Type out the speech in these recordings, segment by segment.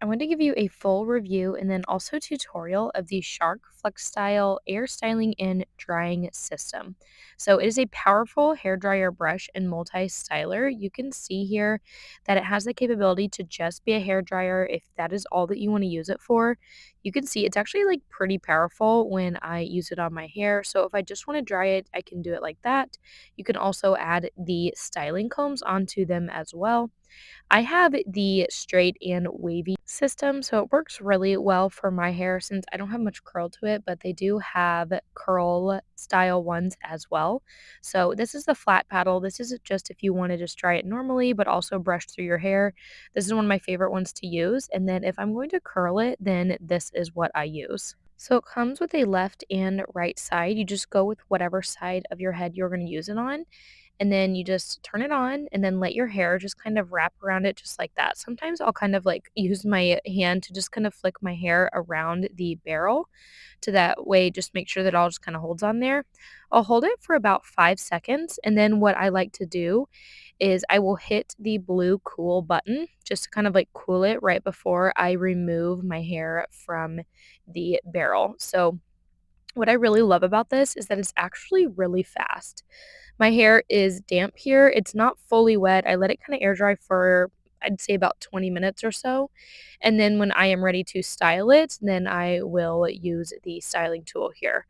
I want to give you a full review and then also tutorial of the Shark FlexStyle Air Styling and Drying System. So it is a powerful hair dryer brush and multi-styler. You can see here that it has the capability to just be a hair dryer if that is all that you want to use it for. You can see it's actually like pretty powerful when I use it on my hair. So if I just want to dry it, I can do it like that. You can also add the styling combs onto them as well. I have the straight and wavy system, so it works really well for my hair since I don't have much curl to it, but they do have curl style ones as well. So this is the flat paddle. This is just if you want to just dry it normally, but also brush through your hair. This is one of my favorite ones to use. And then if I'm going to curl it, then this is what I use. So it comes with a left and right side. You just go with whatever side of your head you're going to use it on, and then you just turn it on and then let your hair just kind of wrap around it just like that. Sometimes I'll kind of like use my hand to just kind of flick my hair around the barrel to that way just make sure that it all just kind of holds on there. I'll hold it for about 5 seconds, and then what I like to do is I will hit the blue cool button just to kind of like cool it right before I remove my hair from the barrel. So what I really love about this is that it's actually really fast. My hair is damp here. It's not fully wet. I let it kind of air dry for I'd say about 20 minutes or so. And then when I am ready to style it, then I will use the styling tool here.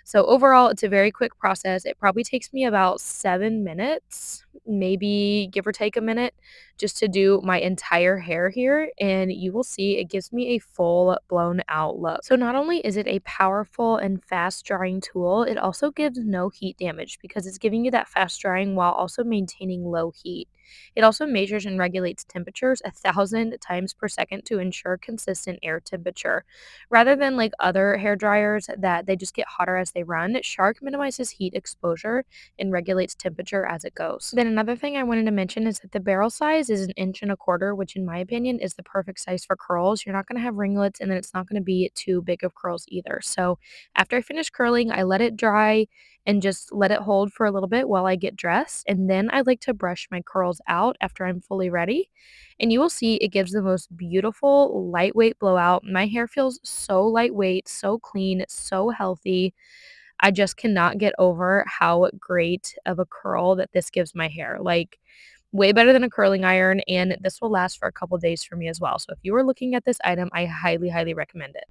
So overall, it's a very quick process. It probably takes me about 7 minutes, maybe give or take a minute, just to do my entire hair here, and you will see it gives me a full blown out look. So not only is it a powerful and fast drying tool, it also gives no heat damage because it's giving you that fast drying while also maintaining low heat. It also measures and regulates temperatures 1,000 times per second to ensure consistent air temperature. Rather than like other hair dryers that they just get hotter as they run, Shark minimizes heat exposure and regulates temperature as it goes. Then another thing I wanted to mention is that the barrel size is 1.25 inches, which in my opinion is the perfect size for curls. You're not going to have ringlets, and then it's not going to be too big of curls either. So after I finish curling, I let it dry and just let it hold for a little bit while I get dressed. And then I like to brush my curls out after I'm fully ready, and you will see it gives the most beautiful lightweight blowout. My hair feels so lightweight, so clean, so healthy. I just cannot get over how great of a curl that this gives my hair. Like, way better than a curling iron, and this will last for a couple days for me as well. So if you are looking at this item, I highly, highly recommend it.